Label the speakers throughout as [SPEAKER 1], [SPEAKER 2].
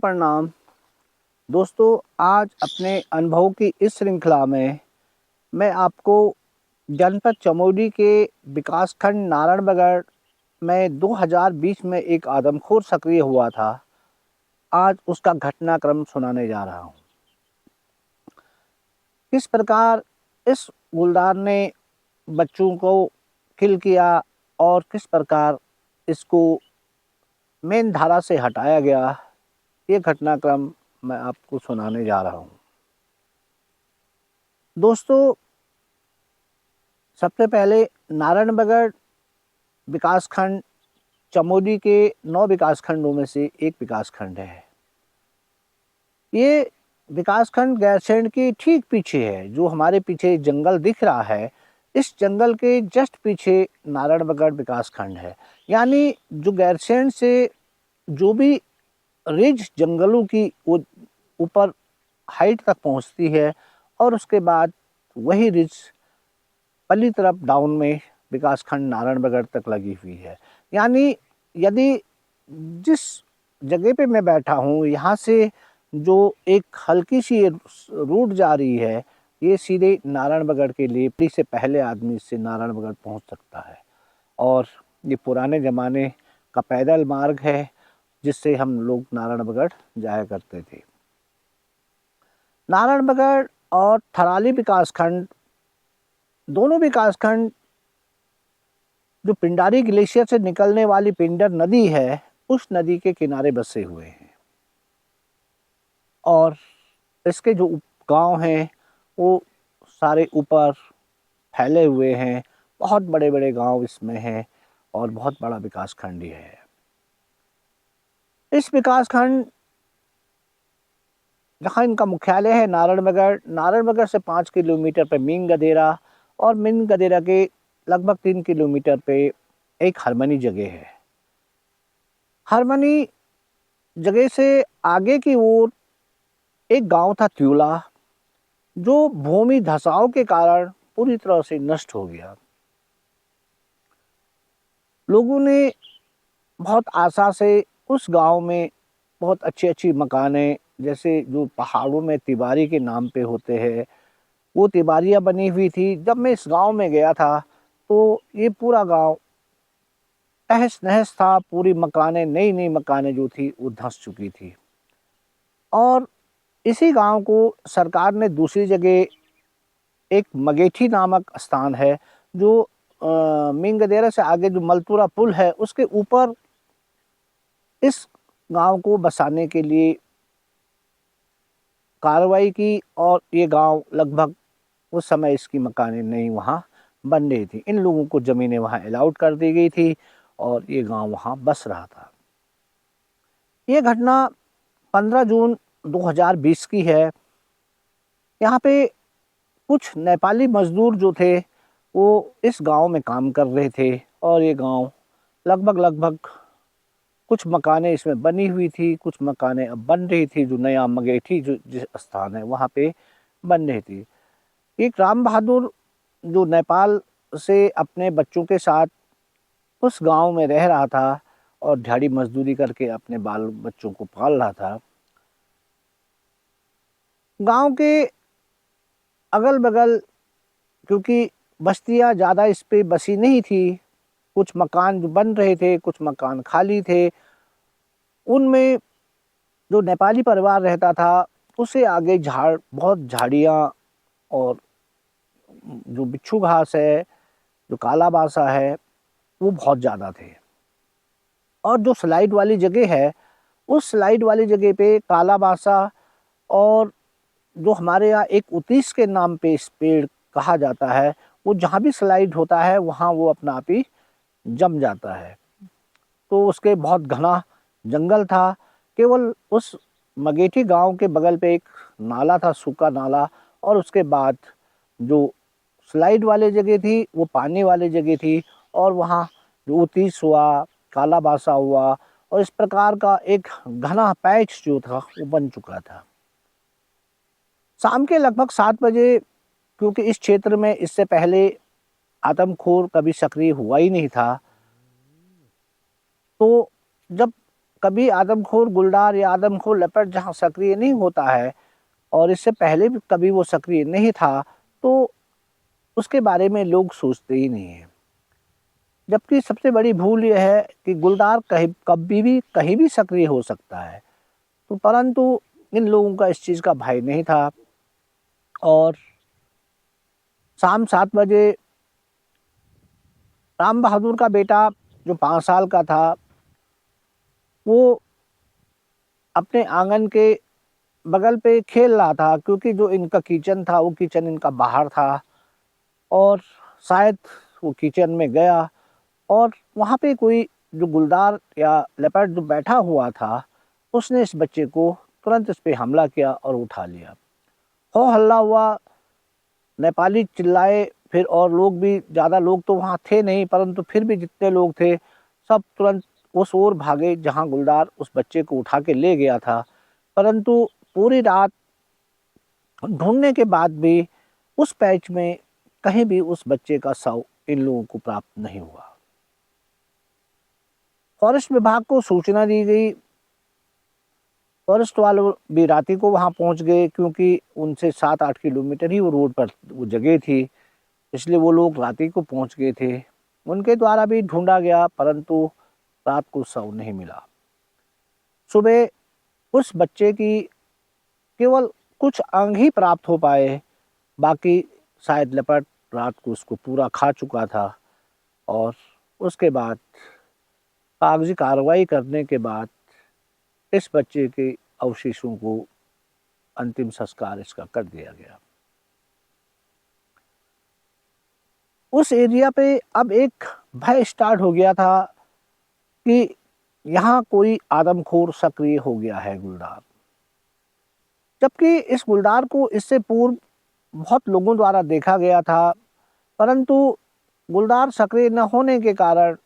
[SPEAKER 1] प्रणाम दोस्तों। आज अपने अनुभव की इस श्रृंखला में मैं आपको जनपद चमोली के विकासखंड नारायणबगड़ में 2020 में एक आदमखोर सक्रिय हुआ था, आज उसका घटनाक्रम सुनाने जा रहा हूँ। किस प्रकार इस गुलदार ने बच्चों को किल किया और किस प्रकार इसको मेन धारा से हटाया गया, ये घटनाक्रम मैं आपको सुनाने जा रहा हूँ। दोस्तों, सबसे पहले नारायणबगड़ विकासखंड चमोली के 9 विकासखंडों में से एक विकासखंड है। ये विकासखंड गैरसैंण के ठीक पीछे है। जो हमारे पीछे जंगल दिख रहा है, इस जंगल के जस्ट पीछे नारायणबगड़ विकासखंड है। यानी जो गैरसैंण से जो भी रिज जंगलों की वो ऊपर हाइट तक पहुंचती है और उसके बाद वही रिज पल्ली तरफ डाउन में विकासखंड नारायणबगड़ तक लगी हुई है। यानी यदि जिस जगह पे मैं बैठा हूँ, यहाँ से जो एक हल्की सी रूट जा रही है, ये सीधे नारायणबगड़ के लिए से पहले आदमी इससे नारायणबगड़ पहुँच सकता है। और ये पुराने ज़माने का पैदल मार्ग है जिससे हम लोग नारायणबगड़ जाया करते थे। नारायणबगड़ और थराली विकासखंड, दोनों विकासखंड जो पिंडारी ग्लेशियर से निकलने वाली पिंडर नदी है, उस नदी के किनारे बसे हुए हैं। और इसके जो गांव हैं वो सारे ऊपर फैले हुए हैं। बहुत बड़े बड़े गांव इसमें हैं और बहुत बड़ा विकासखंड ही है। इस विकासखंड जहाँ इनका मुख्यालय है नारायणबगड़, नारायणबगड़ से 5 किलोमीटर पे मीन गदेरा और मीन गदेरा के लगभग 3 किलोमीटर पे एक हरमनी जगह है। हरमनी जगह से आगे की ओर एक गांव था त्यूला, जो भूमि धसाव के कारण पूरी तरह से नष्ट हो गया। लोगों ने बहुत आशा से उस गांव में बहुत अच्छी अच्छी मकानें, जैसे जो पहाड़ों में तिवारी के नाम पे होते हैं, वो तिवारियाँ बनी हुई थी। जब मैं इस गांव में गया था तो ये पूरा गांव तहस नहस था। पूरी मकानें, नई नई मकानें जो थी वो धंस चुकी थी। और इसी गांव को सरकार ने दूसरी जगह, एक मगेठी नामक स्थान है जो मीन गदेरा से आगे जो मलतूरा पुल है उसके ऊपर, इस गांव को बसाने के लिए कार्रवाई की। और ये गांव लगभग उस समय इसकी मकानें नहीं वहाँ बन रही थी। इन लोगों को ज़मीनें वहाँ अलाउड कर दी गई थी और ये गांव वहाँ बस रहा था। ये घटना 15 जून 2020 की है। यहाँ पे कुछ नेपाली मजदूर जो थे वो इस गांव में काम कर रहे थे और ये गांव लगभग कुछ मकानें इसमें बनी हुई थी, कुछ मकानें अब बन रही थी। जो नया मगेठी जो जिस स्थान है वहाँ पे बन रही थी। एक राम बहादुर जो नेपाल से अपने बच्चों के साथ उस गांव में रह रहा था और दिहाड़ी मजदूरी करके अपने बाल बच्चों को पाल रहा था। गांव के अगल बगल क्योंकि बस्तियां ज़्यादा इस पे बसी नहीं थी, कुछ मकान जो बन रहे थे, कुछ मकान खाली थे। उनमें जो नेपाली परिवार रहता था उससे आगे बहुत झाड़ियाँ और जो बिच्छू घास है, जो काला बासा है, वो बहुत ज़्यादा थे। और जो स्लाइड वाली जगह है, उस स्लाइड वाली जगह पे काला बासा और जो हमारे यहाँ एक उतीस के नाम पे इस पेड़ कहा जाता है, वो जहाँ भी स्लाइड होता है वहाँ वो अपना आप ही जम जाता है। तो उसके बहुत घना जंगल था। केवल उस मगेठी गांव के बगल पे एक नाला था, सूखा नाला, और उसके बाद जो स्लाइड वाली जगह थी वो पानी वाली जगह थी। और वहाँ जो उतीस हुआ, काला बासा हुआ और इस प्रकार का एक घना पैच जो था वो बन चुका था। शाम के लगभग 7 बजे, क्योंकि इस क्षेत्र में इससे पहले आदमखोर कभी सक्रिय हुआ ही नहीं था, तो जब कभी आदमखोर गुलदार या आदमखोर लेपर्ड जहाँ सक्रिय नहीं होता है और इससे पहले भी कभी वो सक्रिय नहीं था, तो उसके बारे में लोग सोचते ही नहीं हैं। जबकि सबसे बड़ी भूल ये है कि गुलदार कहीं कभी भी कहीं भी सक्रिय हो सकता है, तो परंतु इन लोगों का इस चीज़ का भय नहीं था। और शाम 7 बजे राम बहादुर का बेटा जो 5 साल का था, वो अपने आंगन के बगल पे खेल रहा था, क्योंकि जो इनका किचन था वो किचन इनका बाहर था। और शायद वो किचन में गया और वहाँ पे कोई जो गुलदार या लेपर्ड जो बैठा हुआ था, उसने इस बच्चे को तुरंत इस पे हमला किया और उठा लिया। हो हल्ला हुआ, नेपाली चिल्लाए, फिर और लोग भी, ज़्यादा लोग तो वहाँ थे नहीं, परंतु फिर भी जितने लोग थे सब तुरंत उस ओर भागे जहाँ गुलदार उस बच्चे को उठा के ले गया था। परंतु पूरी रात ढूंढने के बाद भी उस पैच में कहीं भी उस बच्चे का शव इन लोगों को प्राप्त नहीं हुआ। फॉरेस्ट विभाग को सूचना दी गई, फॉरेस्ट वाले भी राती को वहां पहुंच गए, क्योंकि उनसे 7-8 किलोमीटर ही वो रोड पर वो जगह थी, इसलिए वो लोग राती को पहुंच गए थे। उनके द्वारा भी ढूंढा गया, परंतु रात को शव नहीं मिला। सुबह उस बच्चे की केवल कुछ अंग ही प्राप्त हो पाए, बाकी शायद लेपर्ड रात को उसको पूरा खा चुका था। और उसके बाद कागजी कार्रवाई करने के बाद इस बच्चे के अवशेषों को अंतिम संस्कार इसका कर दिया गया। उस एरिया पे अब एक भय स्टार्ट हो गया था कि यहाँ कोई आदमखोर सक्रिय हो गया है गुलदार। जबकि इस गुलदार को इससे पूर्व बहुत लोगों द्वारा देखा गया था, परंतु गुलदार सक्रिय न होने के कारण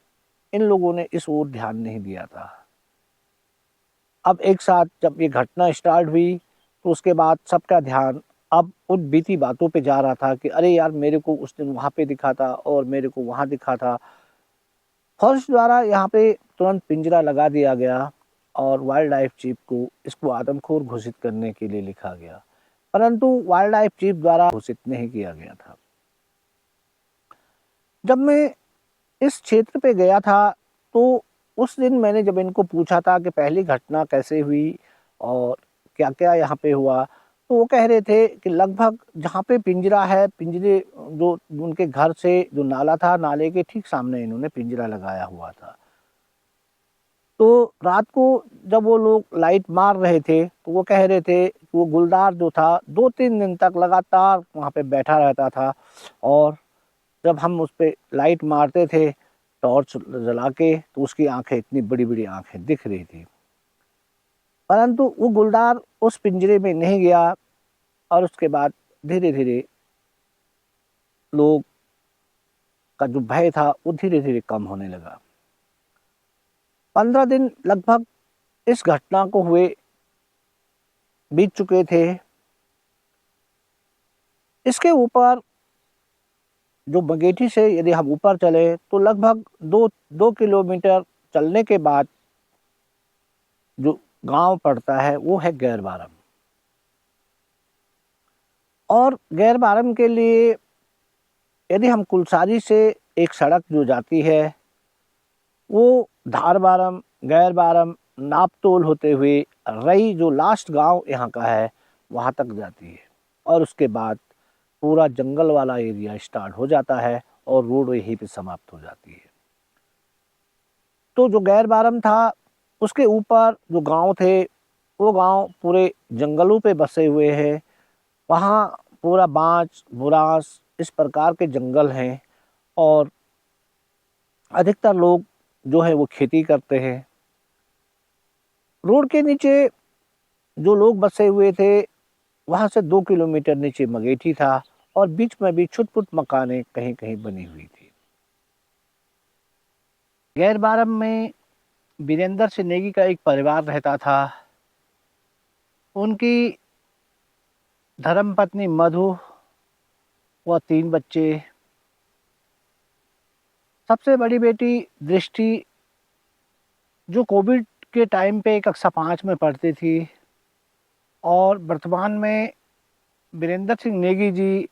[SPEAKER 1] इन लोगों ने इस ओर ध्यान नहीं दिया था। अब एक साथ जब ये घटना स्टार्ट हुई, तो उसके बाद सबका ध्यान अब उन बीती बातों पे जा रहा था कि अरे यार, मेरे को उस दिन वहाँ पे दिखा था और मेरे को वहाँ दिखा था। फॉरेस्ट द्वारा यहाँ पे तुरंत पिंजरा लगा दिया गया और वाइल्ड लाइफ चीफ को इसको आदमखोर घोषित करने के लिए लिखा गया, परंतु वाइल्ड लाइफ चीफ द्वारा घोषित नहीं किया गया था। जब मैं इस क्षेत्र पे गया था, तो उस दिन मैंने जब इनको पूछा था कि पहली घटना कैसे हुई और क्या-क्या यहाँ पे हुआ, तो वो कह रहे थे कि लगभग जहाँ पे पिंजरा है, पिंजरे जो उनके घर से जो नाला था, नाले के ठीक सामने इन्होंने पिंजरा लगाया हुआ था। तो रात को जब वो लोग लाइट मार रहे थे, तो वो कह रहे थे कि वो गुलदार जो था 2-3 दिन तक लगातार वहाँ पे बैठा रहता था, और जब हम उस पे लाइट मारते थे टॉर्च जला के, तो उसकी आंखें, इतनी बड़ी-बड़ी आंखें दिख रही थी। परंतु वो गुलदार उस पिंजरे में नहीं गया और उसके बाद धीरे-धीरे लोग का जो भय था वो धीरे-धीरे कम होने लगा। 15 दिन लगभग इस घटना को हुए बीत चुके थे। इसके ऊपर जो बगेठी से यदि हम ऊपर चले, तो लगभग 2 किलोमीटर चलने के बाद जो गांव पड़ता है वो है गैरबारम। और गैरबारम के लिए यदि हम कुलसारी से एक सड़क जो जाती है, वो धारबारम, गैरबारम, नापतोल होते हुए रई जो लास्ट गांव यहाँ का है वहाँ तक जाती है, और उसके बाद पूरा जंगल वाला एरिया स्टार्ट हो जाता है और रोड यहीं पे समाप्त हो जाती है। तो जो गैरबारम था, उसके ऊपर जो गांव थे, वो गांव पूरे जंगलों पे बसे हुए हैं। वहाँ पूरा बांज, बुरांस इस प्रकार के जंगल हैं, और अधिकतर लोग जो है वो खेती करते हैं। रोड के नीचे जो लोग बसे हुए थे, वहाँ से 2 किलोमीटर नीचे मगेठी था, और बीच में भी छुट-पुट मकानें कहीं-कहीं बनी हुई थी। गैरबारम में वीरेंद्र सिंह नेगी का एक परिवार रहता था। उनकी धर्मपत्नी मधु व 3 बच्चे। सबसे बड़ी बेटी दृष्टि, जो कोविड के टाइम पे कक्षा 5 में पढ़ती थी और वर्तमान में वीरेंद्र सिंह नेगी जी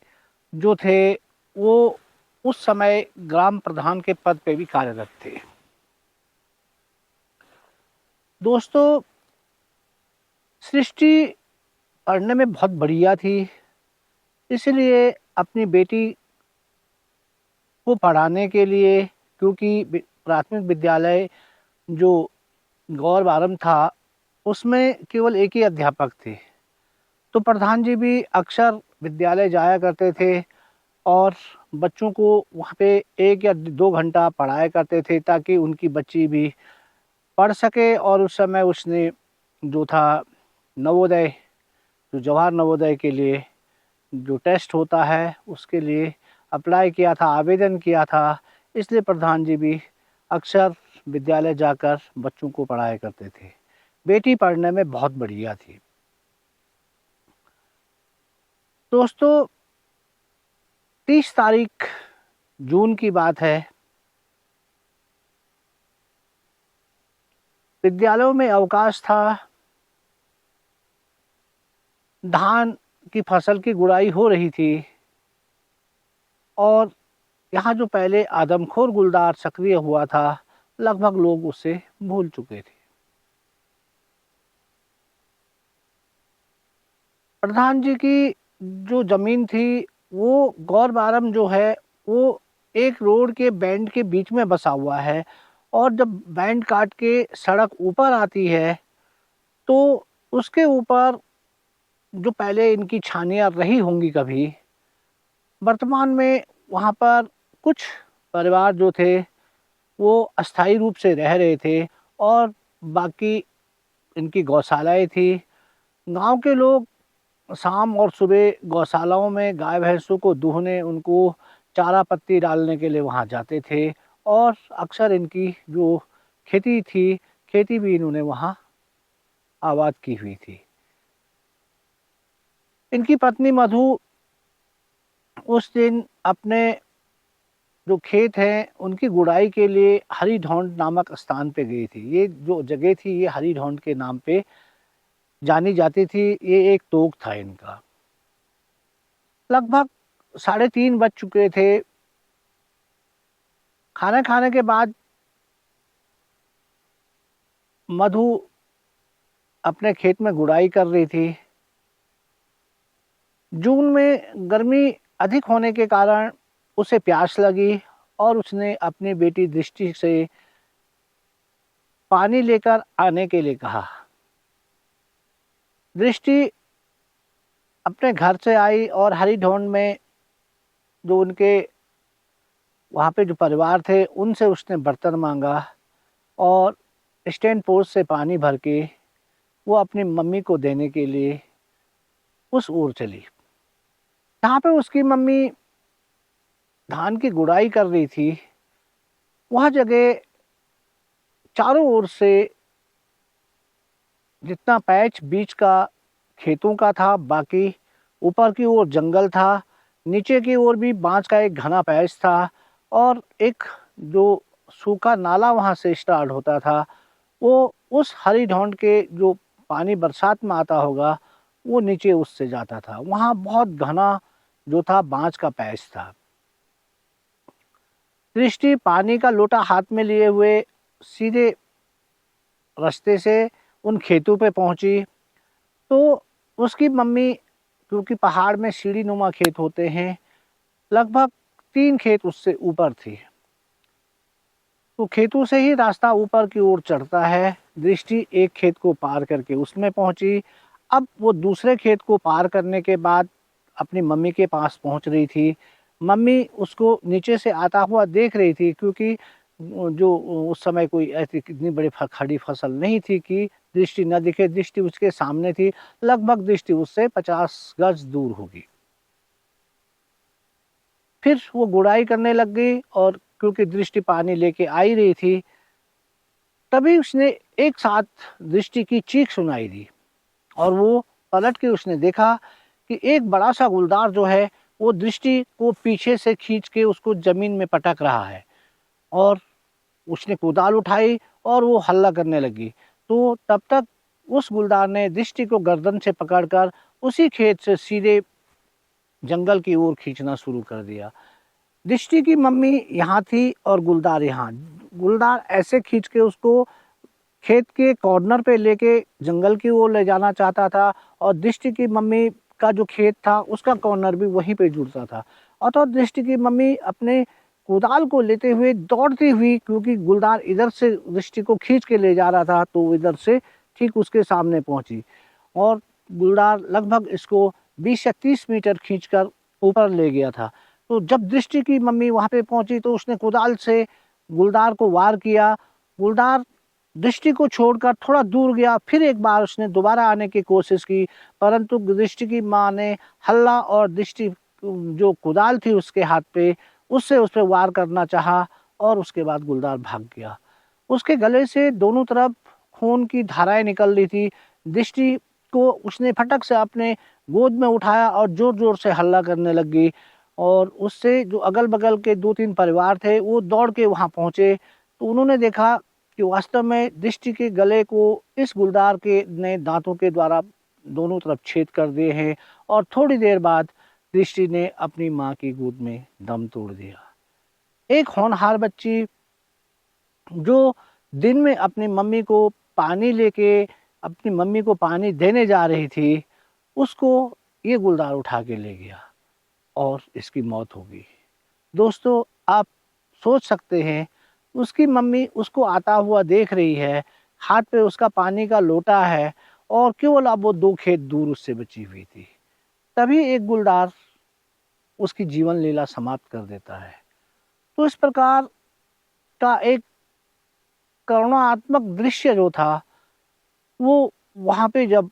[SPEAKER 1] जो थे वो उस समय ग्राम प्रधान के पद पे भी कार्यरत थे। दोस्तों, सृष्टि पढ़ने में बहुत बढ़िया थी, इसलिए अपनी बेटी को पढ़ाने के लिए, क्योंकि प्राथमिक विद्यालय जो गौर बारम था उसमें केवल एक ही अध्यापक थे, तो प्रधान जी भी अक्सर विद्यालय जाया करते थे और बच्चों को वहाँ पे 1 या 2 घंटा पढ़ाया करते थे ताकि उनकी बच्ची भी पढ़ सके। और उस समय उसने जो था नवोदय, जो जवाहर नवोदय के लिए जो टेस्ट होता है उसके लिए अप्लाई किया था, आवेदन किया था, इसलिए प्रधान जी भी अक्सर विद्यालय जाकर बच्चों को पढ़ाया करते थे। बेटी पढ़ने में बहुत बढ़िया थी। दोस्तों, 30 तारीख जून की बात है। विद्यालयों में अवकाश था, धान की फसल की गुड़ाई हो रही थी और यहाँ जो पहले आदमखोर गुलदार सक्रिय हुआ था, लगभग लोग उसे भूल चुके थे। प्रधान जी की जो जमीन थी वो गौर बारम जो है वो एक रोड के बैंड के बीच में बसा हुआ है और जब बैंड काट के सड़क ऊपर आती है तो उसके ऊपर जो पहले इनकी छानियाँ रही होंगी कभी, वर्तमान में वहाँ पर कुछ परिवार जो थे वो अस्थायी रूप से रह रहे थे और बाकी इनकी गौशालाएँ थी। गांव के लोग शाम और सुबह गौशालाओं में गाय भैंसों को दूहने, उनको चारा पत्ती डालने के लिए वहाँ जाते थे और अक्सर इनकी जो खेती थी, खेती भी इन्होंने वहाँ आबाद की हुई थी। इनकी पत्नी मधु उस दिन अपने जो खेत हैं उनकी गुड़ाई के लिए हरिढौंड नामक स्थान पे गई थी। ये जो जगह थी ये हरिढौंड के नाम पे जानी जाती थी। ये एक तोक था इनका। लगभग 3:30 बज चुके थे। खाना खाने के बाद मधु अपने खेत में गुड़ाई कर रही थी। जून में गर्मी अधिक होने के कारण उसे प्यास लगी और उसने अपनी बेटी दृष्टि से पानी लेकर आने के लिए कहा। दृष्टि अपने घर से आई और हरिढौंड में जो उनके वहाँ पे जो परिवार थे उनसे उसने बर्तन मांगा और स्टैंड पोस्ट से पानी भर के वो अपनी मम्मी को देने के लिए उस ओर चली। जहाँ पे उसकी मम्मी धान की गुड़ाई कर रही थी, वह जगह चारों ओर से जितना पैच बीच का खेतों का था, बाकी ऊपर की ओर जंगल था, नीचे की ओर भी बांस का एक घना पैच था और एक जो सूखा नाला वहाँ से स्टार्ट होता था, वो उस हरिढौंड के जो पानी बरसात में आता होगा वो नीचे उससे जाता था। वहाँ बहुत घना जो था बांस का पैच था। दृष्टि पानी का लोटा हाथ में लिए हुए सीधे रास्ते से उन खेतों पे पहुंची तो उसकी मम्मी, क्योंकि पहाड़ में सीढ़ी नुमा खेत होते हैं, लगभग 3 खेत उससे ऊपर थी, तो खेतों से ही रास्ता ऊपर की ओर चढ़ता है। दृष्टि एक खेत को पार करके उसमें पहुंची। अब वो दूसरे खेत को पार करने के बाद अपनी मम्मी के पास पहुंच रही थी। मम्मी उसको नीचे से आता हुआ देख रही थी, क्योंकि जो उस समय कोई ऐसी कितनी बड़ी खड़ी फसल नहीं थी कि दृष्टि न दिखे। दृष्टि उसके सामने थी, लगभग दृष्टि उससे 50 गज दूर होगी। फिर वो गुड़ाई करने लग गई और क्योंकि दृष्टि पानी लेके आ ही रही थी, तभी उसने एक साथ दृष्टि की चीख सुनाई दी और वो पलट के उसने देखा कि एक बड़ा सा गुलदार जो है वो दृष्टि को पीछे से खींच के उसको जमीन में पटक रहा है। और उसने कुदाल उठाई और वो हल्ला करने लगी। तो तब तक उस गुलदार ने दृष्टि को गर्दन से पकड़कर उसी खेत से सीधे जंगल की ओर खींचना शुरू कर दिया। दृष्टि की मम्मी यहाँ थी और गुलदार यहाँ। गुलदार ऐसे खींच के उसको खेत के कॉर्नर पे लेके जंगल की ओर ले जाना चाहता था, और दृष्टि की मम्मी का जो खेत था उसका कॉर्नर भी वहीं पे जुड़ता था। और तो दृष्टि की मम्मी अपने कुदाल को लेते हुए दौड़ती हुई, क्योंकि गुलदार इधर से दृष्टि को खींच के ले जा रहा था, तो वो इधर से ठीक उसके सामने पहुंची, और गुलदार लगभग इसको 20 या 30 मीटर खींचकर ऊपर ले गया था। तो जब दृष्टि की मम्मी वहां पे पहुंची तो उसने कुदाल से गुलदार को वार किया। गुलदार दृष्टि को छोड़कर थोड़ा दूर गया, फिर एक बार उसने दोबारा आने की कोशिश की, परंतु दृष्टि की माँ ने हल्ला और दृष्टि जो कुदाल थी उसके हाथ पे, उससे उस पर वार करना चाहा, और उसके बाद गुलदार भाग गया। उसके गले से दोनों तरफ खून की धाराएं निकल रही थी। दृष्टि को उसने फटक से अपने गोद में उठाया और जोर जोर से हल्ला करने लगी, और उससे जो अगल बगल के 2-3 परिवार थे वो दौड़ के वहां पहुंचे। तो उन्होंने देखा कि वास्तव में दृष्टि के गले को इस गुलदार के ने दांतों के द्वारा दोनों तरफ छेद कर दिए हैं, और थोड़ी देर बाद दृष्टि ने अपनी माँ की गोद में दम तोड़ दिया। एक होनहार बच्ची जो दिन में अपनी मम्मी को पानी लेके अपनी मम्मी को पानी देने जा रही थी, उसको ये गुलदार उठा के ले गया और इसकी मौत हो गई। दोस्तों, आप सोच सकते हैं, उसकी मम्मी उसको आता हुआ देख रही है, हाथ पे उसका पानी का लोटा है, और केवल अब वो 2 खेत दूर उससे बची हुई थी। तभी एक गुलदार उसकी जीवन लीला समाप्त कर देता है। तो इस प्रकार का एक करुणात्मक दृश्य जो था, वो वहाँ पे जब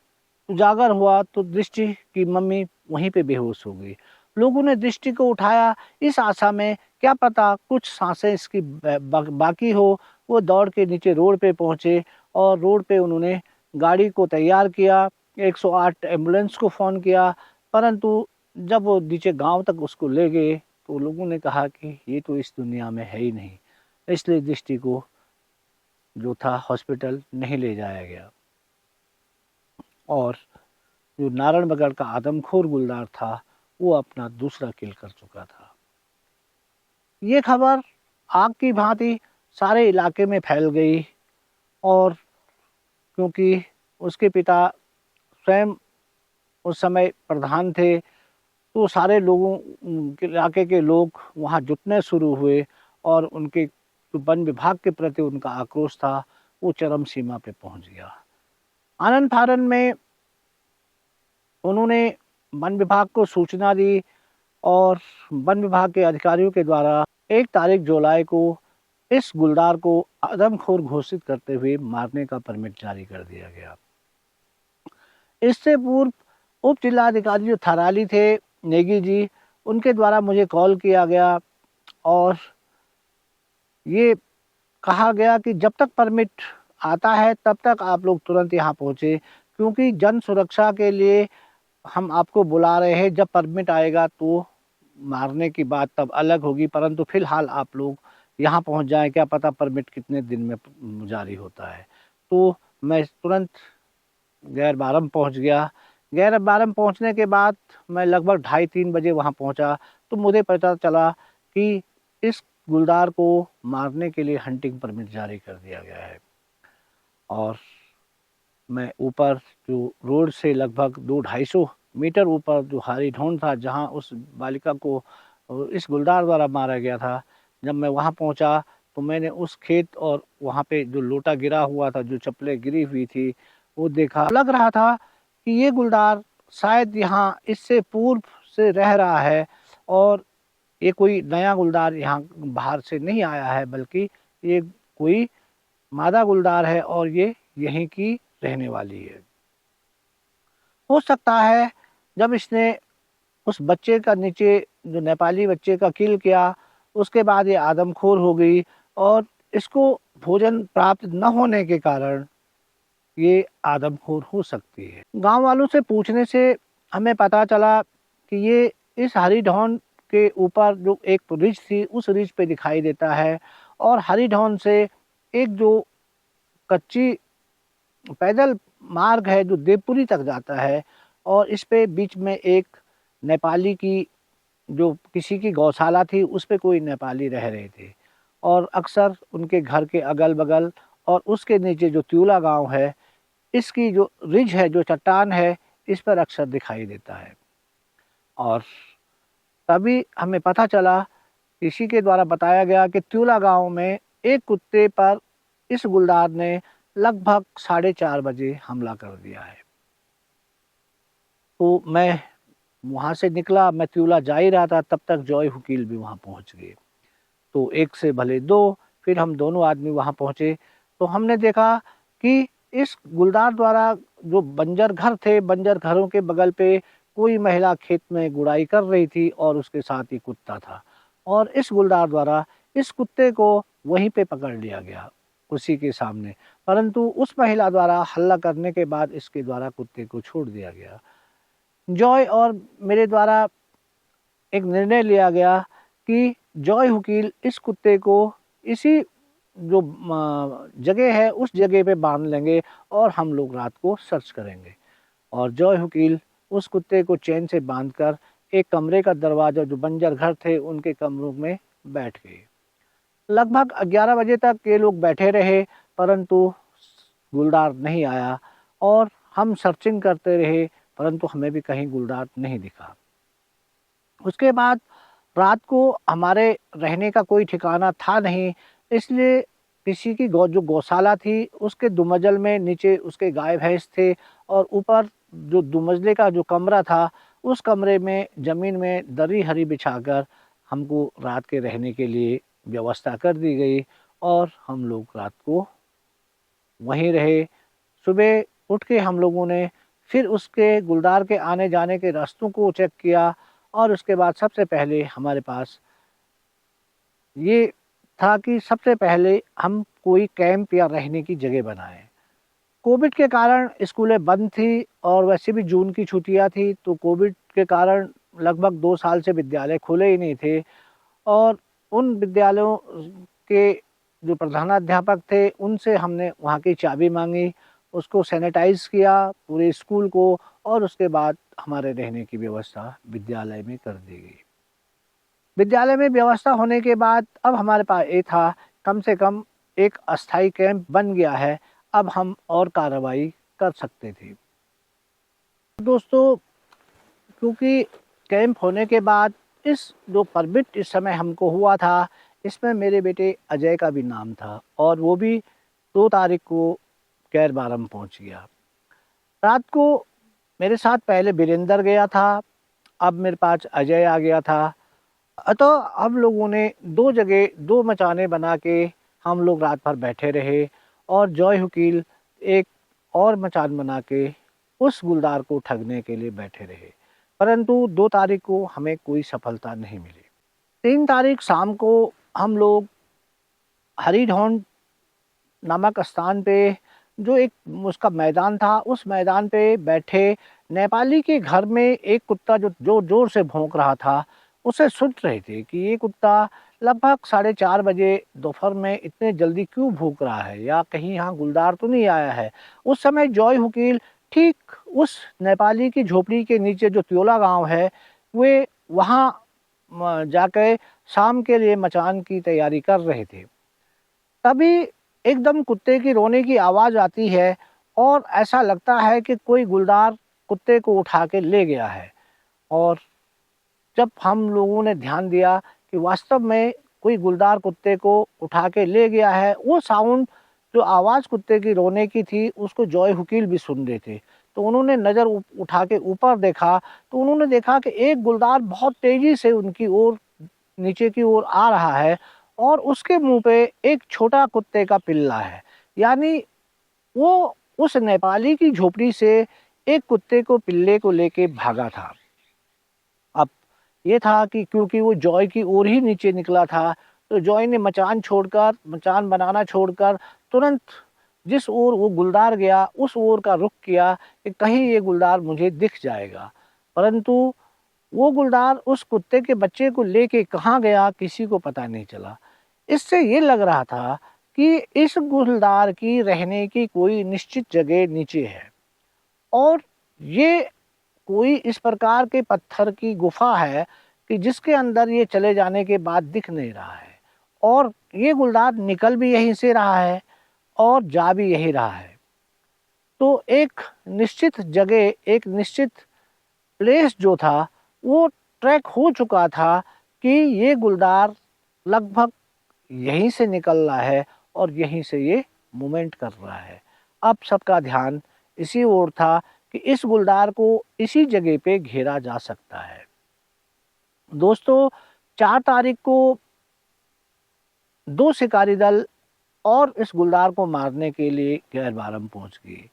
[SPEAKER 1] उजागर हुआ तो दृष्टि की मम्मी वहीं पे बेहोश हो गई। लोगों ने दृष्टि को उठाया इस आशा में, क्या पता कुछ सांसें इसकी बाकी हो। वो दौड़ के नीचे रोड पे पहुंचे, और रोड पे उन्होंने गाड़ी को तैयार किया, 108 एम्बुलेंस को फ़ोन किया, परंतु जब वो नीचे गांव तक उसको ले गए तो लोगों ने कहा कि ये तो इस दुनिया में है ही नहीं। इसलिए दृष्टि को जो था हॉस्पिटल नहीं ले जाया गया, और जो नारायणबगड़ का आदमखोर गुलदार था वो अपना दूसरा किल कर चुका था। ये खबर आग की भांति सारे इलाके में फैल गई, और क्योंकि उसके पिता स्वयं उस समय प्रधान थे, तो सारे लोगों के इलाके के लोग वहाँ जुटने शुरू हुए, और उनके जो वन विभाग के प्रति उनका आक्रोश था वो चरम सीमा पे पहुंच गया। आनन फानन में उन्होंने वन विभाग को सूचना दी, और वन विभाग के अधिकारियों के द्वारा 1 तारीख जुलाई को इस गुलदार को आदमखोर घोषित करते हुए मारने का परमिट जारी कर दिया गया। इससे पूर्व उप जिलाधिकारी जो थराली थे, नेगी जी, उनके द्वारा मुझे कॉल किया गया, और ये कहा गया कि जब तक परमिट आता है तब तक आप लोग तुरंत यहाँ पहुँचे, क्योंकि जन सुरक्षा के लिए हम आपको बुला रहे हैं। जब परमिट आएगा तो मारने की बात तब अलग होगी, परंतु फिलहाल आप लोग यहाँ पहुँच जाएं, क्या पता परमिट कितने दिन में जारी होता है। तो मैं तुरंत गैर बारम पहुँच गया। गैर बारम पहुँचने के बाद मैं लगभग 2:30-3 बजे वहाँ पहुँचा, तो मुझे पता चला कि इस गुलदार को मारने के लिए हंटिंग परमिट जारी कर दिया गया है। और मैं ऊपर जो रोड से लगभग 200-250 मीटर ऊपर जो हारी ढोंड था, जहाँ उस बालिका को इस गुलदार द्वारा मारा गया था, जब मैं वहाँ पहुँचा तो मैंने उस खेत और वहाँ पे जो लोटा गिरा हुआ था, जो चप्पलें गिरी हुई थी, वो देखा। लग रहा था कि ये गुलदार शायद यहाँ इससे पूर्व से रह रहा है, और ये कोई नया गुलदार यहाँ बाहर से नहीं आया है, बल्कि ये कोई मादा गुलदार है, और ये यहीं की रहने वाली है। हो सकता है जब इसने उस बच्चे का नीचे जो नेपाली बच्चे का किल किया, उसके बाद ये आदमखोर हो गई, और इसको भोजन प्राप्त न होने के कारण ये आदमखोर हो सकती है। गांव वालों से पूछने से हमें पता चला कि ये इस हरिढौन के ऊपर जो एक रिज थी, उस रिज पे दिखाई देता है, और हरिढौन से एक जो कच्ची पैदल मार्ग है जो देवपुरी तक जाता है, और इस पे बीच में एक नेपाली की, जो किसी की गौशाला थी, उस पे कोई नेपाली रह रहे थे, और अक्सर उनके घर के अगल-बगल और उसके नीचे जो त्यूला गाँव है, इसकी जो रिज है, जो चट्टान है, इस पर अक्सर दिखाई देता है। और तभी हमें पता चला, किसी के द्वारा बताया गया कि त्यूला गाँव में एक कुत्ते पर इस गुलदार ने लगभग 4:30 बजे हमला कर दिया है। तो मैं वहाँ से निकला, मैं त्यूला जा ही रहा था, तब तक जॉय वकील भी वहाँ पहुँच गए। तो एक से भले दो, फिर हम दोनों आदमी वहाँ पहुँचे, तो हमने देखा कि इस गुलदार द्वारा जो बंजर घर थे, बंजर घरों के बगल पे कोई महिला खेत में गुड़ाई कर रही थी, और उसके साथ ही कुत्ता था, और इस गुलदार द्वारा इस कुत्ते को वहीं पे पकड़ लिया गया, उसी के सामने। परंतु उस महिला द्वारा हल्ला करने के बाद इसके द्वारा कुत्ते को छोड़ दिया गया। जॉय और मेरे द्वारा एक निर्णय लिया गया कि जॉय वकील इस कुत्ते को इसी जो जगह है, उस जगह पे बांध लेंगे, और हम लोग रात को सर्च करेंगे। और जॉय वकील उस कुत्ते को चैन से बांधकर एक कमरे का दरवाज़ा, जो बंजर घर थे उनके कमरों में बैठ गए। लगभग 11 बजे तक ये लोग बैठे रहे, परंतु गुलदार नहीं आया, और हम सर्चिंग करते रहे, परंतु हमें भी कहीं गुलदार नहीं दिखा। उसके बाद रात को हमारे रहने का कोई ठिकाना था नहीं, इसलिए किसी की जो गौशाला थी, उसके दुमंजल में नीचे उसके गाय-भैंस थे, और ऊपर जो दुमंजले का जो कमरा था, उस कमरे में ज़मीन में दरी-हरी बिछाकर हमको रात के रहने के लिए व्यवस्था कर दी गई, और हम लोग रात को वहीं रहे। सुबह उठ के हम लोगों ने फिर उसके गुलदार के आने-जाने के रास्तों को चेक किया, और उसके बाद सबसे पहले हमारे पास ये था कि सबसे पहले हम कोई कैंप या रहने की जगह बनाएँ। कोविड के कारण स्कूलें बंद थी, और वैसे भी जून की छुट्टियाँ थी, तो कोविड के कारण लगभग 2 साल से विद्यालय खुले ही नहीं थे, और उन विद्यालयों के जो प्रधानाध्यापक थे, उनसे हमने वहाँ की चाबी माँगी, उसको सैनिटाइज़ किया पूरे स्कूल को, और उसके बाद हमारे रहने की व्यवस्था विद्यालय में कर दी गई। विद्यालय में व्यवस्था होने के बाद अब हमारे पास ये था, कम से कम एक अस्थायी कैंप बन गया है, अब हम और कार्रवाई कर सकते थे। दोस्तों, क्योंकि कैंप होने के बाद इस जो परमिट इस समय हमको हुआ था, इसमें मेरे बेटे अजय का भी नाम था, और वो भी 2 तारीख को कैरबारम पहुँच गया। रात को मेरे साथ पहले वीरेंद्र गया था, अब मेरे पास अजय आ गया था। अतः हम लोगों ने 2 जगह 2 मचाने बना के हम लोग रात भर बैठे रहे, और जॉय वकील एक और मचान बना के उस गुलदार को ठगने के लिए बैठे रहे। परंतु 2 तारीख को हमें कोई सफलता नहीं मिली। 3 तारीख शाम को हम लोग हरिढौंड नामक स्थान पे, जो एक उसका मैदान था, उस मैदान पे बैठे नेपाली के घर में एक कुत्ता जो ज़ोर से भौंक रहा था, उसे सुन रहे थे कि ये कुत्ता लगभग 4:30 बजे दोपहर में इतने जल्दी क्यों भौंक रहा है, या कहीं यहाँ गुलदार तो नहीं आया है। उस समय जॉय वकील ठीक उस नेपाली की झोपड़ी के नीचे, जो त्योला गाँव है, वे वहाँ जाके शाम के लिए मचान की तैयारी कर रहे थे। तभी एकदम कुत्ते की रोने की आवाज़ आती है, और ऐसा लगता है कि कोई गुलदार कुत्ते को उठा के ले गया है। और जब हम लोगों ने ध्यान दिया कि वास्तव में कोई गुलदार कुत्ते को उठा के ले गया है, वो साउंड, जो आवाज़ कुत्ते की रोने की थी, उसको जॉय वकील भी सुन रहे थे। तो उन्होंने नज़र उठा के ऊपर देखा, तो उन्होंने देखा कि एक गुलदार बहुत तेज़ी से उनकी ओर, नीचे की ओर आ रहा है, और उसके मुँह पे एक छोटा कुत्ते का पिल्ला है। यानी वो उस नेपाली की झोपड़ी से एक कुत्ते को, पिल्ले को लेके भागा था। अब ये था कि क्योंकि वो जॉय की ओर ही नीचे निकला था, तो जॉय ने मचान बनाना छोड़कर तुरंत जिस ओर वो गुलदार गया, उस ओर का रुख किया कि कहीं ये गुलदार मुझे दिख जाएगा। परंतु वो गुलदार उस कुत्ते के बच्चे को लेके कहाँ गया, किसी को पता नहीं चला। इससे ये लग रहा था कि इस गुलदार की रहने की कोई निश्चित जगह नीचे है और ये कोई इस प्रकार के पत्थर की गुफा है कि जिसके अंदर ये चले जाने के बाद दिख नहीं रहा है और ये गुलदार निकल भी यहीं से रहा है और जा भी यही रहा है। तो एक निश्चित जगह, एक निश्चित प्लेस जो था वो ट्रैक हो चुका था कि ये गुलदार लगभग यहीं से निकल रहा है और यहीं से ये मूवमेंट कर रहा है। अब सबका ध्यान इसी ओर था कि इस गुलदार को इसी जगह पे घेरा जा सकता है। दोस्तों, 4 तारीख को 2 शिकारी दल और इस गुलदार को मारने के लिए गैरबारम पहुंच गए,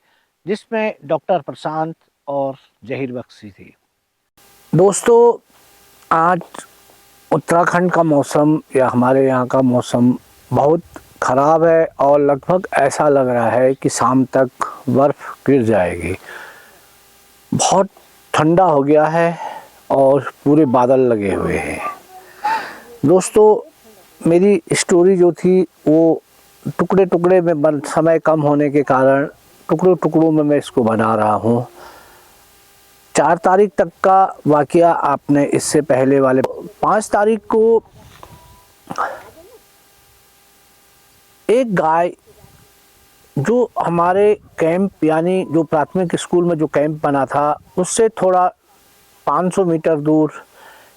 [SPEAKER 1] जिसमें डॉक्टर प्रशांत और जहीर बख्शी थी। दोस्तों, आज उत्तराखंड का मौसम या हमारे यहाँ का मौसम बहुत ख़राब है और लगभग ऐसा लग रहा है कि शाम तक बर्फ़ गिर जाएगी। बहुत ठंडा हो गया है और पूरे बादल लगे हुए हैं। दोस्तों, मेरी स्टोरी जो थी वो टुकड़े टुकड़े में समय कम होने के कारण टुकड़ों टुकड़ों में मैं इसको बना रहा हूँ। 4 तारीख तक का वाक़या आपने इससे पहले वाले 5 तारीख को एक गाय जो हमारे कैंप यानी जो प्राथमिक स्कूल में जो कैंप बना था उससे थोड़ा 500 मीटर दूर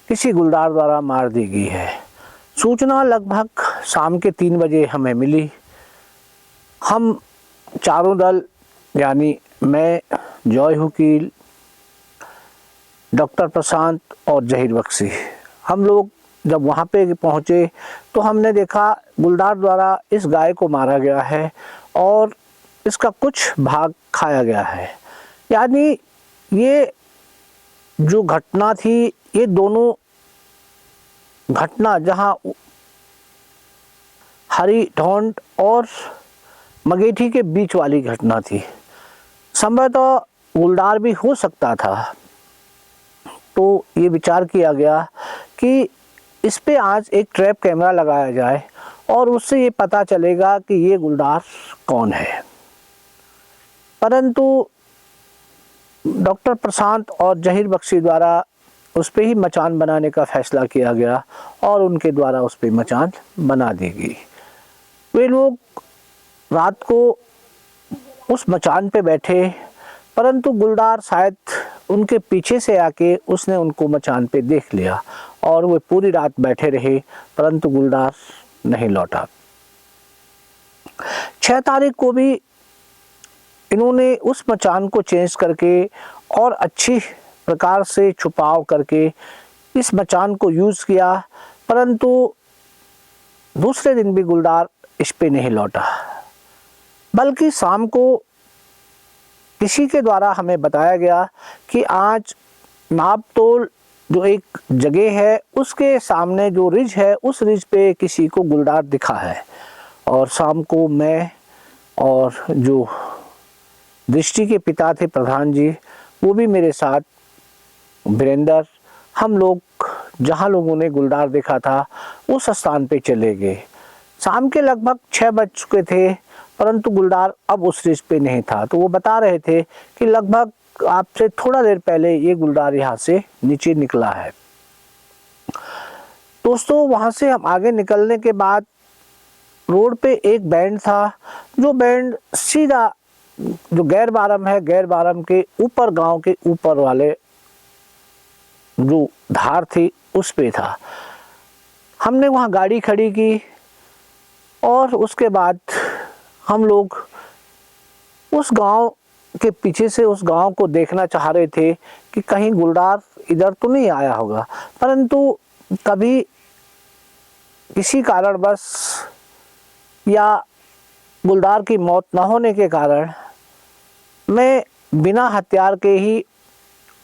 [SPEAKER 1] किसी गुलदार द्वारा मार दी गई है। सूचना लगभग शाम के 3 बजे हमें मिली। हम चारों दल यानी मैं, जॉय हुकील, डॉक्टर प्रशांत और जहीर बख्शी, हम लोग जब वहाँ पे पहुँचे तो हमने देखा गुलदार द्वारा इस गाय को मारा गया है और इसका कुछ भाग खाया गया है। यानी ये जो घटना थी, ये दोनों घटना जहाँ हरी ढोंड और मगेठी के बीच वाली घटना थी। संभवतः गुलदार भी हो सकता था। तो ये विचार किया गया कि इस पे आज एक ट्रैप कैमरा लगाया जाए और उससे ये पता चलेगा कि ये गुलदार कौन है। परंतु डॉक्टर प्रशांत और जहीर बख्शी द्वारा उस पे ही मचान बनाने का फैसला किया गया और उनके द्वारा उस पे मचान बना दी गई। वे लोग रात को उस मचान पे बैठे, परंतु गुलदार शायद उनके पीछे से आके उसने उनको मचान पे देख लिया और वे पूरी रात बैठे रहे, परंतु गुलदार नहीं लौटा। 6 तारीख को भी इन्होंने उस मचान को चेंज करके और अच्छी प्रकार से छुपाव करके इस मचान को यूज़ किया, परंतु दूसरे दिन भी गुलदार इस पे नहीं लौटा। बल्कि शाम को किसी के द्वारा हमें बताया गया कि आज नापतोल जो एक जगह है उसके सामने जो रिज है उस रिज पे किसी को गुलदार दिखा है। और शाम को मैं और जो दृष्टि के पिता थे प्रधान जी, वो भी मेरे साथ, वीरेंद्र, हम लोग जहाँ लोगों ने गुलदार देखा था उस स्थान पे चले गए। शाम के लगभग 6 बज चुके थे, परंतु गुलदार अब उस रिज पे नहीं था। तो वो बता रहे थे कि लगभग आपसे थोड़ा देर पहले ये गुलदार यहाँ से नीचे निकला है। दोस्तों, वहाँ से हम आगे निकलने के बाद रोड पे एक बैंड था, जो बैंड सीधा जो गैरबारम है, गैरबारम के ऊपर गांव के ऊपर वाले जो धार थी उस पे था। हमने वहाँ गाड़ी खड़ी की और उसके बाद हम लोग उस गांव के पीछे से उस गांव को देखना चाह रहे थे कि कहीं गुलदार इधर तो नहीं आया होगा, परंतु कभी किसी कारणवश या गुलदार की मौत न होने के कारण मैं बिना हथियार के ही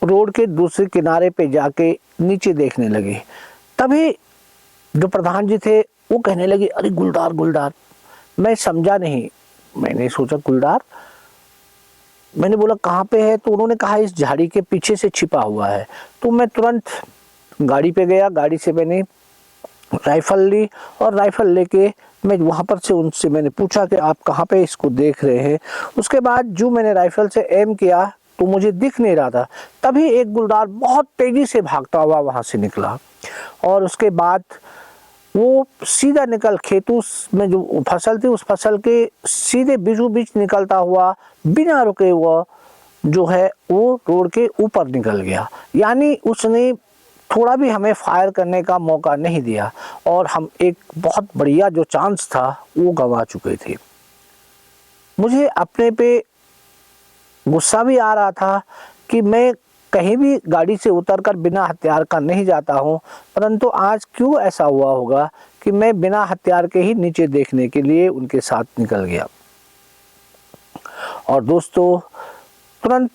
[SPEAKER 1] रोड के दूसरे किनारे पे जाके नीचे देखने लगे। तभी जो प्रधान जी थे वो कहने लगे, अरे गुलदार गुलदार। मैं समझा नहीं, मैंने सोचा गुलदार, मैंने बोला कहाँ पे है? तो उन्होंने कहा इस झाड़ी के पीछे से छिपा हुआ है। तो मैं तुरंत गाड़ी पे गया, गाड़ी से मैंने राइफल ली और राइफल लेके मैं वहाँ पर से उनसे मैंने पूछा कि आप कहाँ पे इसको देख रहे हैं। उसके बाद जो मैंने राइफल से एम किया तो मुझे दिख नहीं रहा था, तभी एक गुलदार बहुत तेज़ी से भागता हुआ वहाँ से निकला और उसके बाद वो सीधा निकल खेतों में जो फसल थी उस फसल के सीधे बीचों बीच निकलता हुआ बिना रुके हुआ जो है वो रोड के ऊपर निकल गया। यानी उसने थोड़ा भी हमें फायर करने का मौका नहीं दिया और हम एक बहुत बढ़िया जो चांस था वो गंवा चुके थे। मुझे अपने पे गुस्सा भी आ रहा था कि मैं कहीं भी गाड़ी से उतरकर बिना हथियार का नहीं जाता हूँ, परंतु आज क्यों ऐसा हुआ होगा कि मैं बिना हथियार के ही नीचे देखने के लिए उनके साथ निकल गया। और दोस्तों तुरंत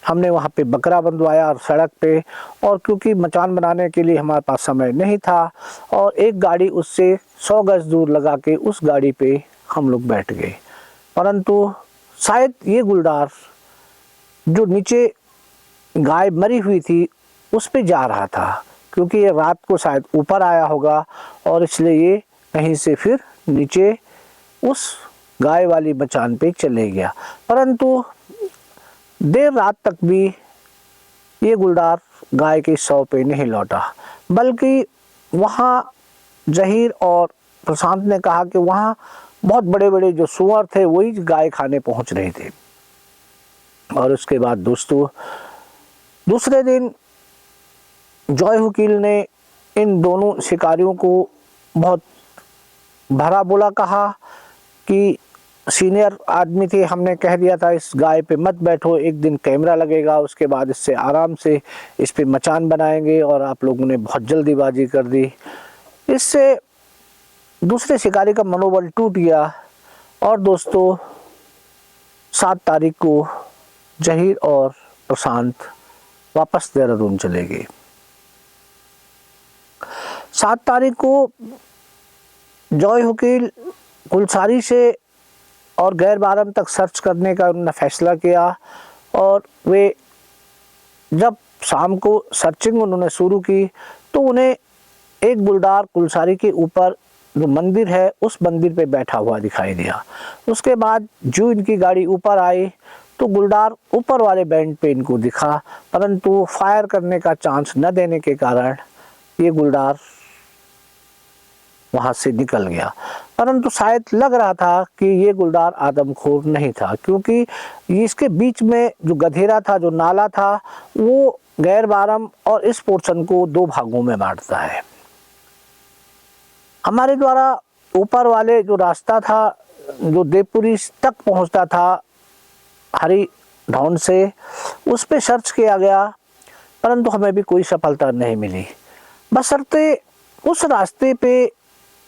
[SPEAKER 1] हमने वहाँ पे बकरा बंधवाया और सड़क पे, और क्योंकि मचान बनाने के लिए हमारे पास समय नहीं था और एक गाड़ी उससे 100 गज दूर लगा के उस गाड़ी पे हम लोग बैठ गए। परंतु शायद ये गुलदार जो नीचे गाय मरी हुई थी उस पे जा रहा था, क्योंकि ये रात को शायद ऊपर आया होगा और इसलिए ये कहीं से फिर नीचे उस गाय वाली मचान पे चले गया। परंतु देर रात तक भी ये गुलदार गाय के शव पे नहीं लौटा, बल्कि वहाँ जहीर और प्रशांत ने कहा कि वहाँ बहुत बड़े बड़े जो सुअर थे वही गाय खाने पहुँच रहे थे। और उसके बाद दोस्तों दूसरे दिन जॉय वकील ने इन दोनों शिकारियों को बहुत भला बुरा कहा कि सीनियर आदमी थे, हमने कह दिया था इस गाय पे मत बैठो, एक दिन कैमरा लगेगा, उसके बाद इससे आराम से इस पे मचान बनाएंगे, और आप लोगों ने बहुत जल्दीबाजी कर दी। इससे दूसरे शिकारी का मनोबल टूट गया और दोस्तों 7 तारीख को जहीर और प्रशांत वापस देहरादून चले गए। 7 तारीख को जॉय वकील कुलसारी से और गैर बारम तक सर्च करने का उन्होंने फैसला किया, और वे जब शाम को सर्चिंग उन्होंने शुरू की तो उन्हें एक गुलदार कुलसारी के ऊपर जो मंदिर है उस मंदिर पे बैठा हुआ दिखाई दिया। उसके बाद जो इनकी गाड़ी ऊपर आई तो गुलदार ऊपर वाले बैंड पे इनको दिखा, परंतु फायर करने का चांस न देने के कारण ये गुलदार वहाँ से निकल गया। परंतु शायद लग रहा था कि ये गुलदार आदमखोर नहीं था, क्योंकि इसके बीच में जो गधेरा था, जो नाला था, वो गैर बारम और इस पोर्शन को 2 भागों में बांटता है। हमारे द्वारा ऊपर वाले जो रास्ता था जो देवपुरी तक पहुँचता था हरी ढौंड से, उस पे सर्च किया गया, परंतु हमें भी कोई सफलता नहीं मिली। बशर्ते उस रास्ते पे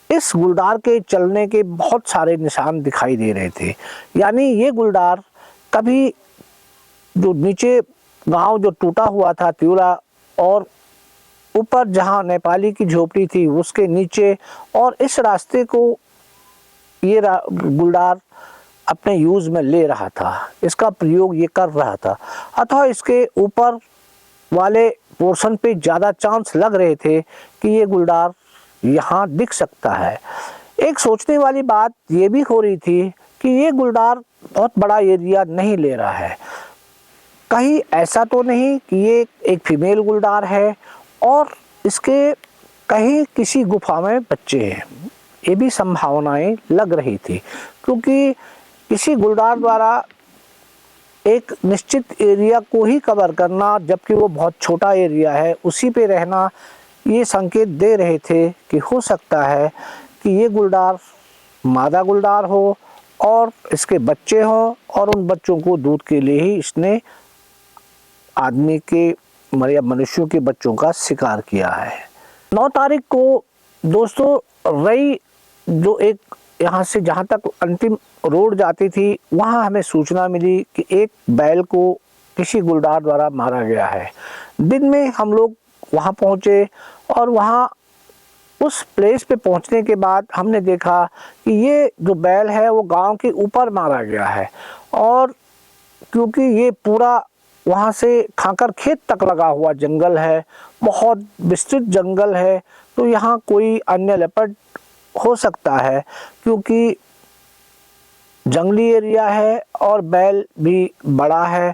[SPEAKER 1] इस गुलदार के चलने के बहुत सारे निशान दिखाई दे रहे थे। यानी ये गुलदार कभी जो नीचे गांव जो टूटा हुआ था त्यूरा, और ऊपर जहां नेपाली की झोपड़ी थी उसके नीचे, और इस रास्ते को ये गुलदार अपने यूज में ले रहा था, इसका प्रयोग ये कर रहा था। अतः इसके ऊपर वाले पोर्शन पे ज़्यादा चांस लग रहे थे कि ये गुलदार यहाँ दिख सकता है। एक सोचने वाली बात ये भी हो रही थी कि ये गुलदार बहुत बड़ा एरिया नहीं ले रहा है, कहीं ऐसा तो नहीं कि ये एक फीमेल गुलदार है और इसके कहीं किसी गुफा में बच्चे हैं। ये भी संभावनाएं लग रही थी, क्योंकि किसी गुलदार द्वारा एक निश्चित एरिया को ही कवर करना, जबकि वो बहुत छोटा एरिया है, उसी पे रहना, ये संकेत दे रहे थे कि हो सकता है कि ये गुलदार मादा गुलदार हो और इसके बच्चे हों, और उन बच्चों को दूध के लिए ही इसने आदमी के या मनुष्यों के बच्चों का शिकार किया है। 9 तारीख को दोस्तों रई जो एक यहाँ से जहाँ तक अंतिम रोड जाती थी, वहाँ हमें सूचना मिली कि एक बैल को किसी गुलदार द्वारा मारा गया है। दिन में हम लोग वहाँ पहुँचे और वहाँ उस प्लेस पे पहुँचने के बाद हमने देखा कि ये जो बैल है वो गांव के ऊपर मारा गया है, और क्योंकि ये पूरा वहाँ से खाकर खेत तक लगा हुआ जंगल है, बहुत विस्तृत जंगल है, तो यहाँ कोई अन्य लेपर्ड हो सकता है, क्योंकि जंगली एरिया है और बैल भी बड़ा है।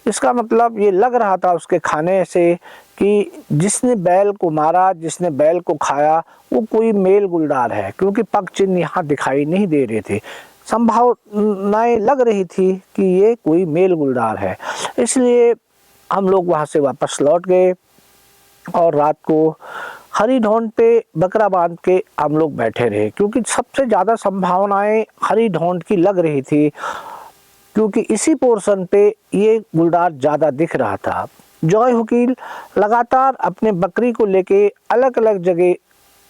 [SPEAKER 1] इसका मतलब ये लग रहा था उसके खाने से कि जिसने बैल को मारा, जिसने बैल को खाया, वो कोई मेल गुलदार है, क्योंकि पग चिन्ह यहाँ दिखाई नहीं दे रहे थे। संभावनाएं लग रही थी कि ये कोई मेल गुलदार है। इसलिए हम लोग वहाँ से वापस लौट गए और रात को हरी ढोंड पे बकरा बांध के हम लोग बैठे रहे, क्योंकि सबसे ज़्यादा संभावनाएं हरी ढोंड की लग रही थी, क्योंकि इसी पोर्शन पे ये गुलदार ज़्यादा दिख रहा था। जॉय वकील लगातार अपने बकरी को लेके अलग अलग जगह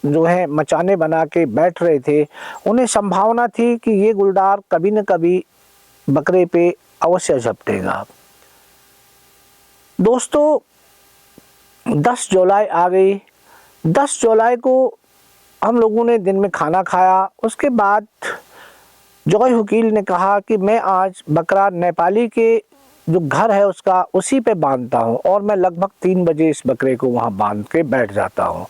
[SPEAKER 1] जो है मचाने बना के बैठ रहे थे। उन्हें संभावना थी कि ये गुलदार कभी न कभी बकरे पे अवश्य झपटेगा। दोस्तों, 10 जुलाई आ गई। 10 जुलाई को हम लोगों ने दिन में खाना खाया। उसके बाद जॉय वकील ने कहा कि मैं आज बकरा नेपाली के जो घर है उसका उसी पे बांधता हूँ और मैं लगभग 3 बजे इस बकरे को वहाँ बांध के बैठ जाता हूँ।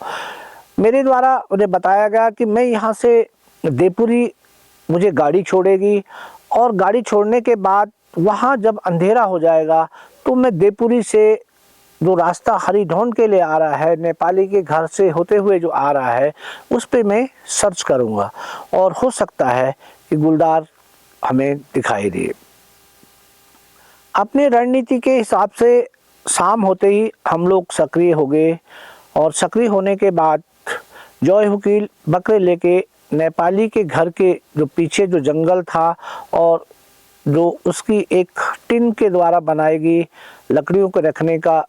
[SPEAKER 1] मेरे द्वारा उन्हें बताया गया कि मैं यहाँ से देपुरी मुझे गाड़ी छोड़ेगी और गाड़ी छोड़ने के बाद वहाँ जब अंधेरा हो जाएगा तो मैं देपुरी से जो रास्ता हरी ढोंड के लिए आ रहा है, नेपाली के घर से होते हुए जो आ रहा है, उस पे मैं सर्च करूँगा और हो सकता है कि गुलदार हमें दिखाई दे। अपनी रणनीति के हिसाब से शाम होते ही हम लोग सक्रिय हो गए और सक्रिय होने के बाद जॉय वकील बकरे लेके नेपाली के घर के जो पीछे जो जंगल था और जो उसकी एक टिन के द्वारा बनाई गई लकड़ियों को रखने का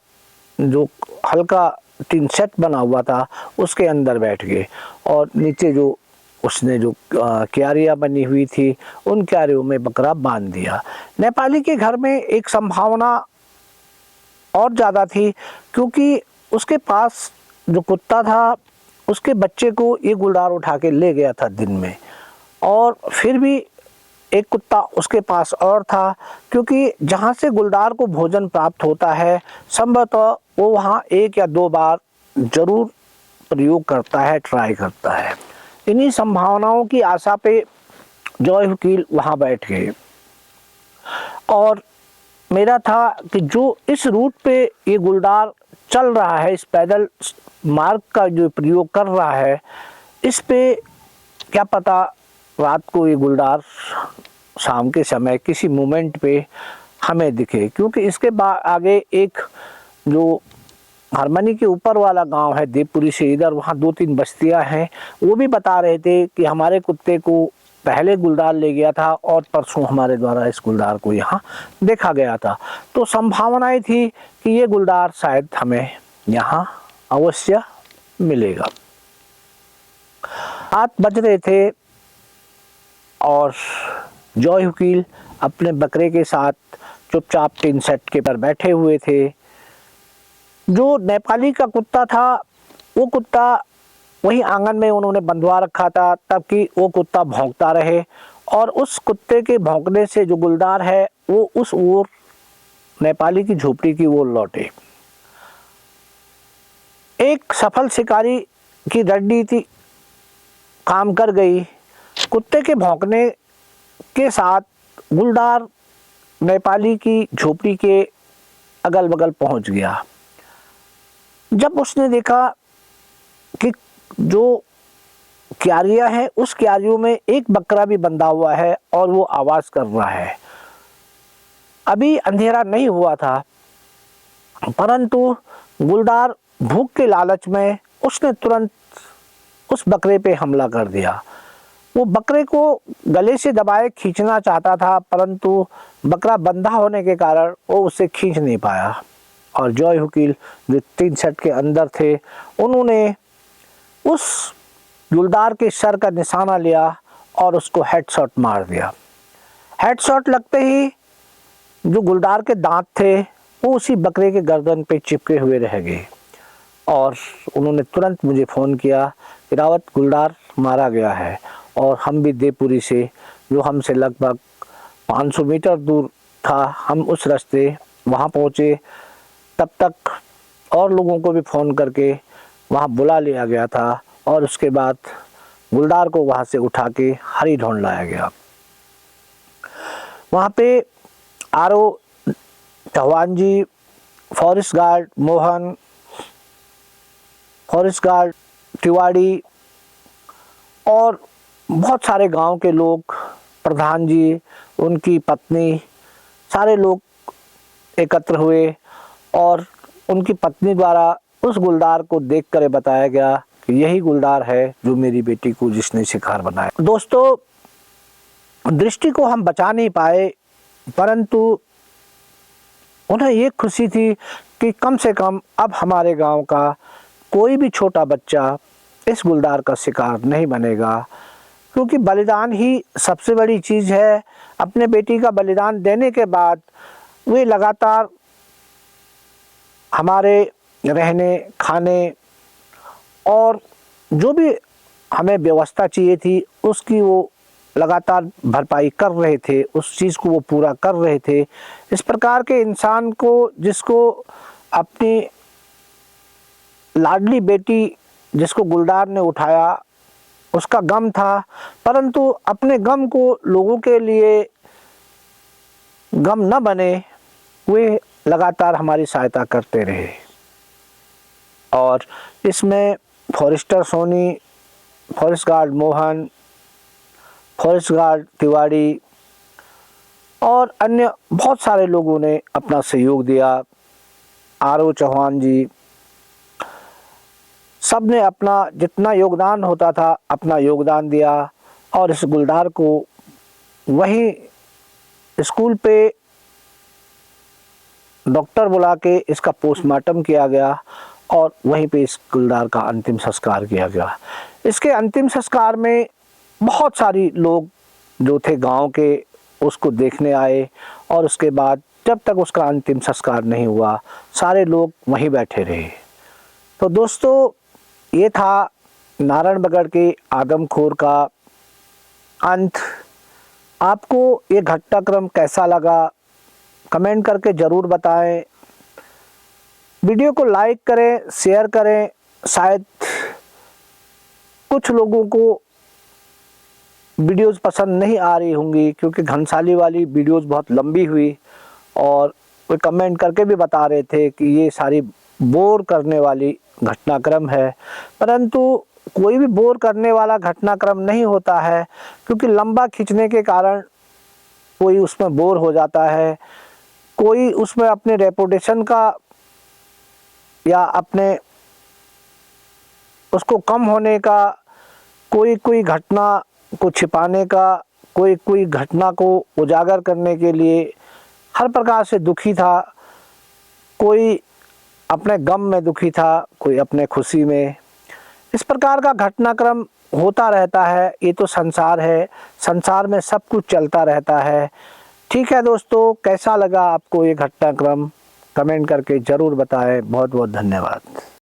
[SPEAKER 1] जो हल्का टिन सेट बना हुआ था उसके अंदर बैठ गए और नीचे जो उसने जो क्यारियाँ बनी हुई थी उन क्यारियों में बकरा बांध दिया। नेपाली के घर में एक संभावना और ज़्यादा थी, क्योंकि उसके पास जो कुत्ता था उसके बच्चे को ये गुलदार उठा के ले गया था दिन में, और फिर भी एक कुत्ता उसके पास और था, क्योंकि जहाँ से गुलदार को भोजन प्राप्त होता है संभवतः वो वहाँ 1 या 2 बार जरूर प्रयोग करता है, ट्राई करता है। इन्हीं संभावनाओं की आशा पे जॉय वकील वहाँ बैठ गए और मेरा था कि जो इस रूट पे ये गुलदार चल रहा है, इस पैदल मार्ग का जो प्रयोग कर रहा है, इस पे क्या पता रात को ये गुलदार शाम के समय किसी मोमेंट पे हमें दिखे, क्योंकि इसके आगे एक जो हारमनी के ऊपर वाला गांव है देवपुरी से इधर, वहाँ 2-3 बस्तियां हैं। वो भी बता रहे थे कि हमारे कुत्ते को पहले गुलदार ले गया था और परसों हमारे द्वारा इस गुलदार को यहाँ देखा गया था। तो संभावनाएं थी कि ये गुलदार शायद हमें यहाँ अवश्य मिलेगा। 8 बज रहे थे और जॉय वकील अपने बकरे के साथ चुपचाप टिन सेट के पर बैठे हुए थे। जो नेपाली का कुत्ता था वो कुत्ता वही आंगन में उन्होंने बंधवा रखा था ताकि वो कुत्ता भौंकता रहे और उस कुत्ते के भौंकने से जो गुलदार है वो उस ओर नेपाली की झोपड़ी की ओर लौटे। एक सफल शिकारी की रणनीति काम कर गई। कुत्ते के भौंकने के साथ गुलदार नेपाली की झोपड़ी के अगल बगल पहुंच गया। जब उसने देखा कि जो क्यारियां है उस क्यारियों में एक बकरा भी बंधा हुआ है और वो आवाज कर रहा है। अभी अंधेरा नहीं हुआ था, परंतु गुलदार भूख के लालच में उसने तुरंत उस बकरे पे हमला कर दिया। वो बकरे को गले से दबाए खींचना चाहता था, परंतु बकरा बंधा होने के कारण वो उसे खींच नहीं पाया और जॉय वकील जो टिन सेट के अंदर थे उन्होंने उस गुलदार के सर का निशाना लिया और उसको हेडशॉट मार दिया। हेडशॉट लगते ही जो गुलदार के दांत थे वो उसी बकरे के गर्दन पे चिपके हुए रह गए और उन्होंने तुरंत मुझे फ़ोन किया कि रावत, गुलदार मारा गया है। और हम भी देवपुरी से, जो हमसे लगभग 500 मीटर दूर था, हम उस रास्ते वहाँ पहुँचे। तब तक और लोगों को भी फ़ोन करके वहाँ बुला लिया गया था और उसके बाद गुलदार को वहाँ से उठा के हरी ढूंढ लाया गया। वहाँ पे आर.ओ. चौहान जी, forest guard Mohan, forest guard Tiwari और बहुत सारे गांव के लोग, प्रधान जी, उनकी पत्नी, सारे लोग एकत्र हुए और उनकी पत्नी द्वारा उस गुलदार को देखकर बताया गया कि यही गुलदार है जो मेरी बेटी को जिसने शिकार बनाया। दोस्तों, दृष्टि को हम बचा नहीं पाए, परंतु उन्हें ये खुशी थी कि कम से कम अब हमारे गांव का कोई भी छोटा बच्चा इस गुलदार का शिकार नहीं बनेगा, क्योंकि बलिदान ही सबसे बड़ी चीज़ है। अपने बेटी का बलिदान देने के बाद वे लगातार हमारे रहने, खाने और जो भी हमें व्यवस्था चाहिए थी उसकी वो लगातार भरपाई कर रहे थे, उस चीज़ को वो पूरा कर रहे थे। इस प्रकार के इंसान को, जिसको अपनी लाडली बेटी जिसको गुलदार ने उठाया, उसका गम था, परंतु अपने गम को लोगों के लिए गम न बने, वे लगातार हमारी सहायता करते रहे। और इसमें forester Soni, forest guard Mohan, forest guard Tiwari और अन्य बहुत सारे लोगों ने अपना सहयोग दिया। आर.ओ. चौहान जी, सब ने अपना जितना योगदान होता था अपना योगदान दिया और इस गुलदार को वहीं स्कूल पे डॉक्टर बुला के इसका पोस्टमार्टम किया गया और वहीं पे इस गुलदार का अंतिम संस्कार किया गया। इसके अंतिम संस्कार में बहुत सारी लोग जो थे गांव के उसको देखने आए और उसके बाद जब तक उसका अंतिम संस्कार नहीं हुआ सारे लोग वहीं बैठे रहे। तो दोस्तों, ये था नारायणबगड़ के आदमखोर का अंत। आपको ये घटनाक्रम कैसा लगा कमेंट करके ज़रूर बताएं। वीडियो को लाइक करें, शेयर करें। शायद कुछ लोगों को वीडियोज़ पसंद नहीं आ रही होंगी क्योंकि घनसाली वाली वीडियोज़ बहुत लंबी हुई और वे कमेंट करके भी बता रहे थे कि ये सारी बोर करने वाली घटनाक्रम है, परंतु कोई भी बोर करने वाला घटनाक्रम नहीं होता है, क्योंकि लंबा खींचने के कारण कोई उसमें बोर हो जाता है, कोई उसमें अपने रेपुटेशन का या अपने उसको कम होने का, कोई घटना को छिपाने का, कोई घटना को उजागर करने के लिए हर प्रकार से दुखी था। कोई अपने गम में दुखी था, कोई अपने खुशी में। इस प्रकार का घटनाक्रम होता रहता है। ये तो संसार है, संसार में सब कुछ चलता रहता है। ठीक है दोस्तों, कैसा लगा आपको ये घटनाक्रम कमेंट करके ज़रूर बताएं। बहुत बहुत धन्यवाद।